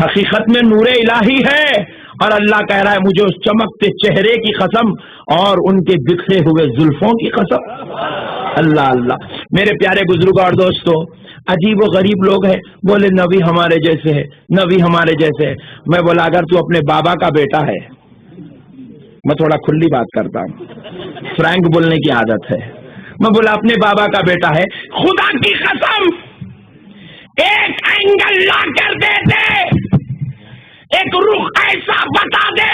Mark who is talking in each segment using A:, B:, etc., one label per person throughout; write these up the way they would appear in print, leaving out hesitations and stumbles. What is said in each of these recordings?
A: حقیقت میں نور الہی ہے، اور اللہ کہہ رہا ہے مجھے اس چمکتے چہرے کی قسم اور ان کے بکھرے ہوئے زلفوں کی قسم۔ اللہ اللہ۔ میرے پیارے بزرگوں اور دوستوں، عجیب و غریب لوگ ہیں، بولے نبی ہمارے جیسے ہے، نبی ہمارے جیسے ہے۔ میں بولا اگر تو اپنے بابا کا بیٹا ہے، میں تھوڑا کھلی بات کرتا ہوں، فرینک بولنے کی عادت ہے، میں بولا اپنے بابا کا بیٹا ہے، خدا کی قسم ایک اینگل لا کر دے دے، ایک رخ ایسا بتا دے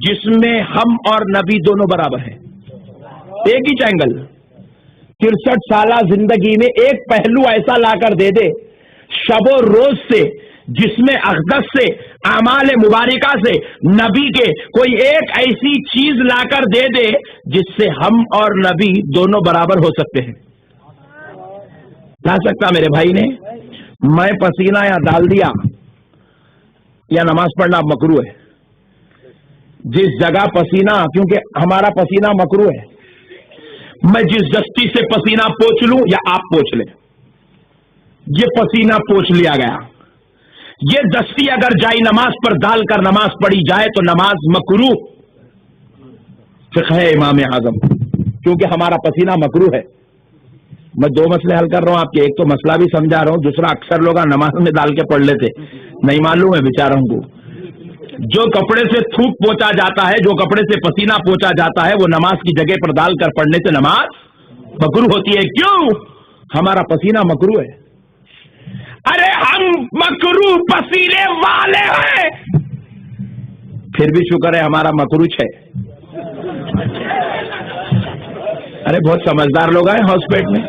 A: جس میں ہم اور نبی دونوں برابر ہیں، ایک ہی اینگل، 63 سالہ زندگی میں ایک پہلو ایسا لا کر دے دے شب و روز سے، جس میں اقدس سے، اعمال مبارکہ سے، نبی کے کوئی ایک ایسی چیز لا کر دے دے جس سے ہم اور نبی دونوں برابر ہو سکتے ہیں۔ لا سکتا میرے بھائی نے؟ میں پسینہ یا ڈال دیا یا نماز پڑھنا مکروہ ہے، جس جگہ پسینہ، کیونکہ ہمارا پسینہ مکروہ ہے، میں جس دستی سے پسینہ پوچھ لوں یا آپ پوچھ لیں، یہ پسینہ پوچھ لیا گیا، یہ دستی اگر جائی نماز پر ڈال کر نماز پڑھی جائے تو نماز مکروہ فقہ امام اعظم، کیونکہ ہمارا پسینہ مکروہ ہے۔ میں دو مسئلے حل کر رہا ہوں آپ کے، ایک تو مسئلہ بھی سمجھا رہا ہوں، دوسرا اکثر لوگ نماز میں ڈال کے پڑھ لیتے، نہیں معلوم ہے بیچاروں کو، جو کپڑے سے تھوک پوچا جاتا ہے، جو کپڑے سے پسینہ پوچا جاتا ہے، وہ نماز کی جگہ پر ڈال کر پڑھنے سے نماز مکروہ ہوتی ہے۔ کیوں؟ ہمارا پسینہ مکروہ ہے۔ ارے ہم مکروہ پسینے والے ہیں، پھر بھی شکر ہے ہمارا مکروہ ہے۔ ارے بہت سمجھدار لوگ ہیں ہاؤس پیٹ میں،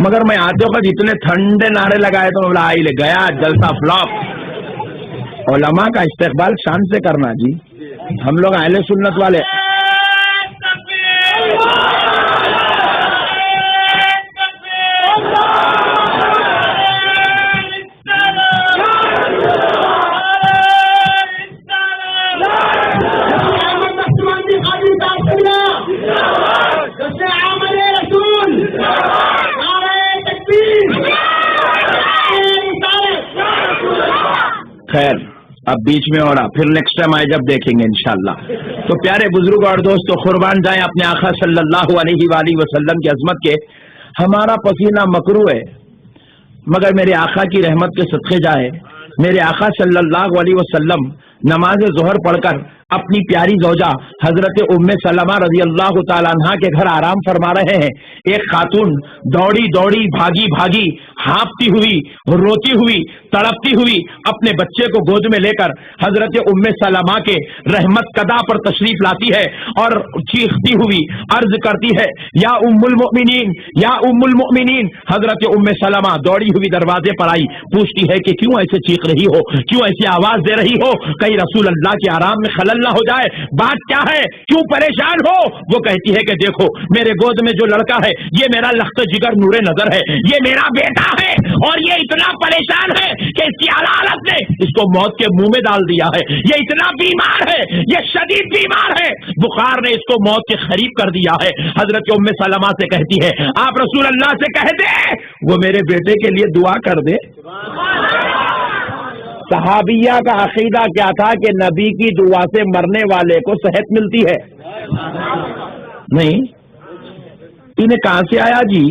A: مگر میں آتے وقت اتنے ٹھنڈے نعرے لگائے تو بولا آئی لے گیا جلسہ فلاپ۔ علماء کا استقبال شان سے کرنا جی، ہم لوگ اہل سنت والے۔ خیر اب بیچ میں ہو رہا، پھر نیکسٹ ٹائم آئے جب دیکھیں گے انشاءاللہ۔ تو پیارے بزرگ اور دوستو، قربان جائیں اپنے آقا صلی اللہ علیہ وآلہ وسلم کی عظمت کے۔ ہمارا پسینہ مکروہ ہے، مگر میرے آقا کی رحمت کے صدقے جائے، میرے آقا صلی اللہ علیہ وسلم نماز ظہر پڑھ کر اپنی پیاری زوجہ حضرت ام سلمہ رضی اللہ تعالیٰ عنہ کے گھر آرام فرما رہے ہیں۔ ایک خاتون دوڑی دوڑی بھاگی بھاگی ہانپتی ہوئی، روتی ہوئی، تڑپتی ہوئی اپنے بچے کو گود میں لے کر حضرت ام سلمہ کے رحمت قدا پر تشریف لاتی ہے اور چیختی ہوئی عرض کرتی ہے یا ام المؤمنین، یا ام المؤمنین۔ حضرت ام سلمہ دوڑی ہوئی دروازے پر آئی، پوچھتی ہے کہ کیوں ایسے چیخ رہی ہو، کیوں ایسی آواز دے رہی ہو، کہیں رسول اللہ کے آرام میں خلل نہ ہو جائے، بات کیا ہے، کیوں پریشان ہو؟ وہ کہتی ہے کہ دیکھو میرے گود میں جو لڑکا ہے یہ میرا لخت جگر نور نظر ہے، یہ میرا بیٹا ہے، اور یہ اتنا پریشان ہے کہ اس کی عدالت نے اس کو موت کے منہ میں ڈال دیا ہے، یہ اتنا بیمار ہے، یہ شدید بیمار ہے، بخار نے اس کو موت کے قریب کر دیا ہے۔ حضرت ام سلمہ سے کہتی ہے آپ رسول اللہ سے کہہ دے وہ میرے بیٹے کے لیے دعا کر دے۔ صحابیہ کا عقیدہ کیا تھا کہ نبی کی دعا سے مرنے والے کو صحت ملتی ہے؟ نہیں، انہیں کہاں سے آیا جی؟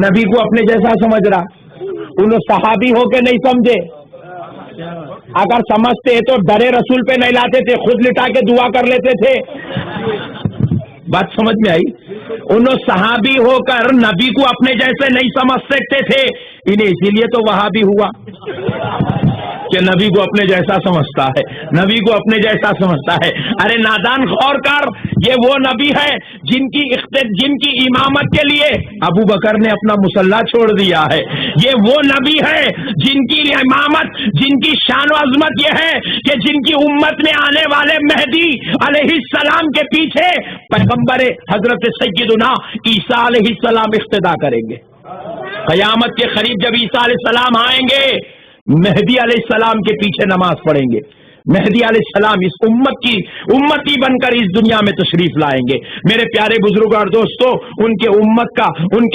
A: نبی کو اپنے جیسا سمجھ رہا، انہیں صحابی ہو کے نہیں سمجھے، اگر سمجھتے تو ڈرے رسول پہ نہیں لاتے تھے، خود لٹا کے دعا کر لیتے تھے۔ بات سمجھ میں آئی؟ انہوں صحابی ہو کر نبی کو اپنے جیسے نہیں سمجھ سکتے تھے، انہیں اسی لیے تو وہابی ہوا کہ نبی کو اپنے جیسا سمجھتا ہے، نبی کو اپنے جیسا سمجھتا ہے۔ ارے نادان غور کر، یہ وہ نبی ہے جن کی امامت کے لیے ابو بکر نے اپنا مصلی چھوڑ دیا ہے، یہ وہ نبی ہے جن کی امامت، جن کی شان و عظمت یہ ہے کہ جن کی امت میں آنے والے مہدی علیہ السلام کے پیچھے پیغمبر حضرت سیدنا عیسیٰ علیہ السلام اقتدا کریں گے۔ قیامت کے قریب جب عیسیٰ علیہ السلام آئیں گے، مہدی علیہ السلام کے پیچھے نماز پڑھیں گے، مہدی علیہ السلام اس امت کی امتی بن کر اس دنیا میں تشریف لائیں گے. میرے پیارے بزرگ اور دوستو، ان کے امت کا، ان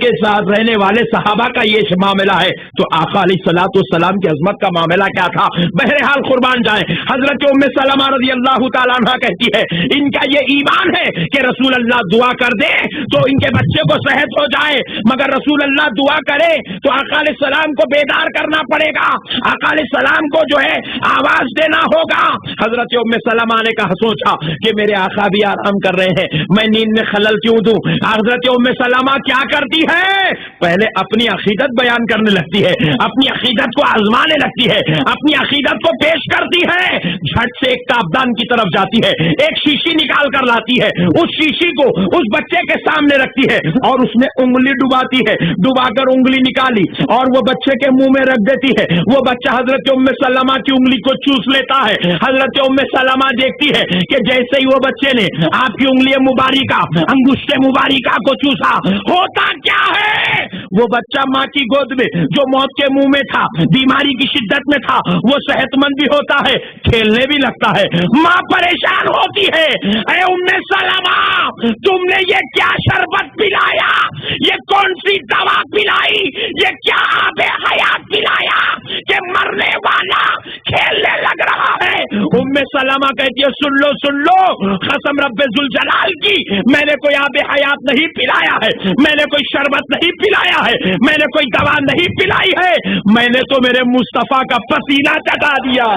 A: کے ساتھ رہنے والے صحابہ کا یہ معاملہ ہے، تو آقا علیہ الصلوۃ والسلام کی عظمت کا معاملہ کیا تھا؟ بہرحال قربان جائیں، حضرت ام سلمہ رضی اللہ تعالیٰ عنہ کہتی ہے ان کا یہ ایمان ہے کہ رسول اللہ دعا کر دے تو ان کے بچے کو صحت ہو جائے، مگر رسول اللہ دعا کرے تو آقا علیہ السلام کو بیدار کرنا پڑے گا، آقا علیہ السلام کو جو ہے آواز دینا ہوگا. حضرت ام سلمہ نے کہا، سوچا کہ میرے آقا بھی آرام کر رہے ہیں، میں نیند میں خلل کیوں دوں؟ حضرت ام سلمہ کیا کرتی ہے؟ پہلے اپنی عقیدت بیان کرنے لگتی ہے، اپنی عقیدت کو آزمانے لگتی ہے، اپنی عقیدت کو پیش کرتی ہے. جھٹ سے ایک تابدان کی طرف جاتی ہے، ایک شیشی نکال کر لاتی ہے، اس شیشی کو اس بچے کے سامنے رکھتی ہے اور اس میں انگلی ڈباتی ہے، ڈبا کر انگلی نکالی اور وہ بچے کے منہ میں رکھ دیتی ہے. وہ بچہ حضرت ام سلمہ کی انگلی کو چوس لیتا ہے. حضرت ام سلمہ دیکھتی ہے کہ جیسے ہی وہ بچے نے آپ کی انگلی مبارکہ، انگشت مبارکہ کو چوسا، ہوتا کیا ہے؟ وہ بچہ ماں کی گود میں جو موت کے منہ میں تھا، بیماری کی شدت میں تھا، وہ صحت مند بھی ہوتا ہے، کھیلنے بھی لگتا ہے. ماں پریشان ہوتی ہے، اے ام سلمہ تم نے یہ کیا شربت پلایا، یہ کون سی دوا پلائی، یہ کیا آب حیات پلایا کہ مرنے والا کھیلنے لگ رہا ہے؟ ام سلمہ کہتی ہے، سن لو قسم رب ذوالجلال کی، میں نے کوئی آب حیات نہیں پلایا ہے، میں نے کوئی شربت نہیں پلایا ہے، میں نے کوئی دوا نہیں پلائی ہے، میں نے تو میرے مصطفیٰ کا پسینہ چٹا دیا.